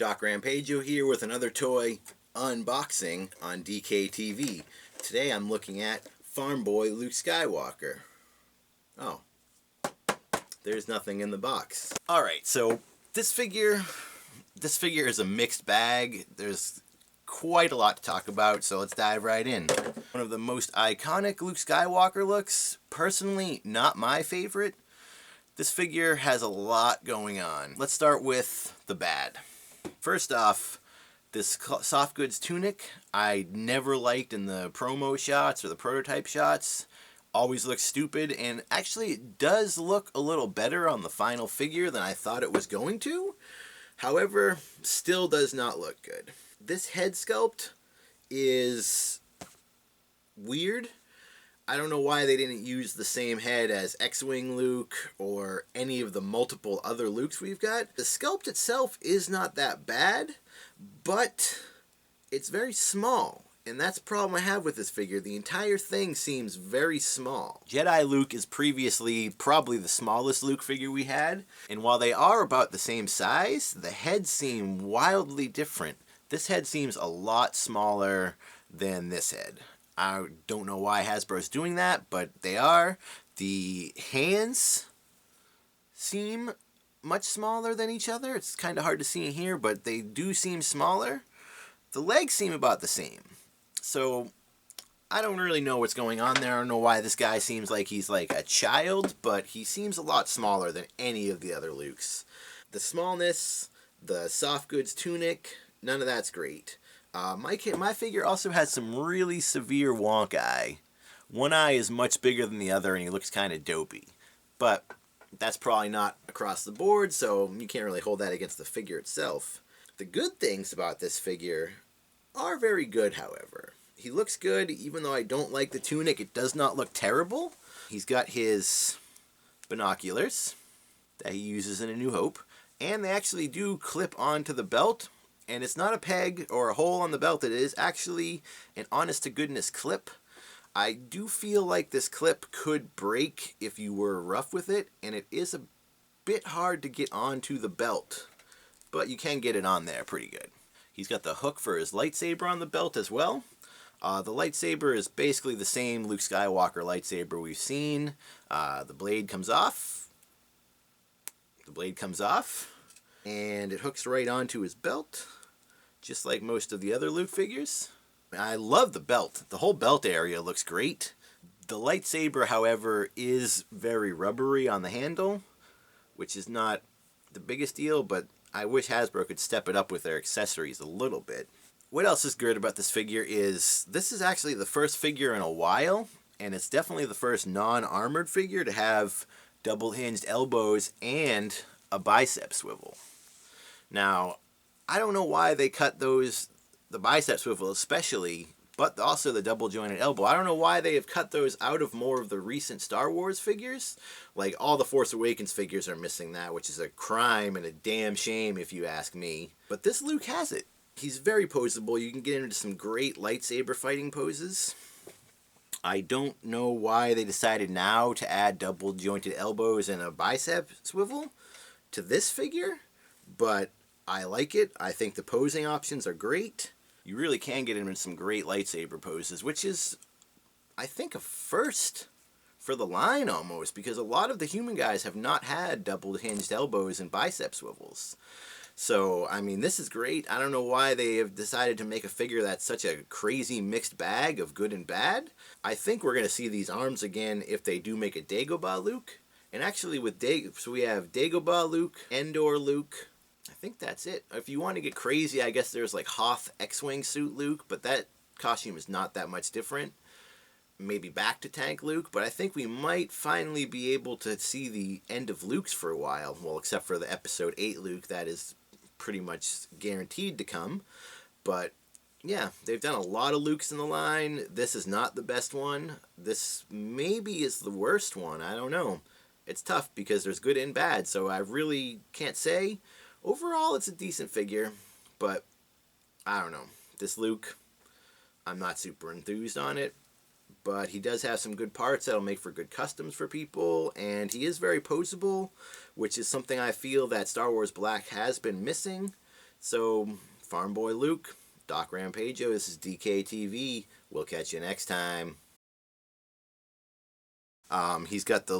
Doc Rampaggio here with another toy unboxing on DKTV. Today I'm looking at Farmboy Luke Skywalker. Oh, there's nothing in the box. Alright, so this figure is a mixed bag. There's quite a lot to talk about, so let's dive right in. One of the most iconic Luke Skywalker looks. Personally, not my favorite. This figure has a lot going on. Let's start with the bad. First off, this soft goods tunic I never liked in the promo shots or the prototype shots. Always looks stupid, and actually it does look a little better on the final figure than I thought it was going to. However, still does not look good. This head sculpt is weird. I don't know why they didn't use the same head as X-Wing Luke or any of the multiple other Lukes we've got. The sculpt itself is not that bad, but it's very small. And that's the problem I have with this figure. The entire thing seems very small. Jedi Luke is previously probably the smallest Luke figure we had. And while they are about the same size, the heads seem wildly different. This head seems a lot smaller than this head. I don't know why Hasbro's doing that, but they are. The hands seem much smaller than each other. It's kind of hard to see in here, but they do seem smaller. The legs seem about the same. So I don't really know what's going on there. I don't know why this guy seems like he's like a child, but he seems a lot smaller than any of the other Lukes. The smallness, the soft goods tunic, none of that's great. My figure also has some really severe wonk eye. One eye is much bigger than the other and he looks kind of dopey. But that's probably not across the board, so you can't really hold that against the figure itself. The good things about this figure are very good, however. He looks good, even though I don't like the tunic. It does not look terrible. He's got his binoculars that he uses in A New Hope, and they actually do clip onto the belt. And it's not a peg or a hole on the belt. It is actually an honest-to-goodness clip. I do feel like this clip could break if you were rough with it, and it is a bit hard to get onto the belt. But you can get it on there pretty good. He's got the hook for his lightsaber on the belt as well. The lightsaber is basically the same Luke Skywalker lightsaber we've seen. The blade comes off. The blade comes off. And it hooks right onto his belt, just like most of the other Luke figures. I love the belt. The whole belt area looks great. The lightsaber, however, is very rubbery on the handle, which is not the biggest deal, but I wish Hasbro could step it up with their accessories a little bit. What else is good about this figure is this is actually the first figure in a while, and it's definitely the first non-armored figure to have double-hinged elbows and a bicep swivel. Now, I don't know why they cut those, the bicep swivel especially, but also the double jointed elbow. I don't know why they have cut those out of more of the recent Star Wars figures. Like, all the Force Awakens figures are missing that, which is a crime and a damn shame if you ask me. But this Luke has it. He's very poseable. You can get into some great lightsaber fighting poses. I don't know why they decided now to add double jointed elbows and a bicep swivel to this figure, but I like it. I think the posing options are great. You really can get him in some great lightsaber poses, which is, I think, a first for the line almost, because a lot of the human guys have not had double-hinged elbows and bicep swivels. So, I mean, this is great. I don't know why they have decided to make a figure that's such a crazy mixed bag of good and bad. I think we're going to see these arms again if they do make a Dagobah Luke. And actually, so we have Dagobah Luke, Endor Luke. I think that's it. If you want to get crazy, I guess there's like Hoth X-Wing suit Luke, but that costume is not that much different. Maybe back to tank Luke, but I think we might finally be able to see the end of Luke's for a while. Well, except for the episode 8 Luke, that is pretty much guaranteed to come. But yeah, they've done a lot of Lukes in the line. This is not the best one. This maybe is the worst one. I don't know. It's tough because there's good and bad, so I really can't say. Overall, it's a decent figure, but I don't know. This Luke, I'm not super enthused on it, but he does have some good parts that'll make for good customs for people, and he is very poseable, which is something I feel that Star Wars Black has been missing. So, Farmboy Luke, Doc Rampaggio, this is DKTV. We'll catch you next time. He's got the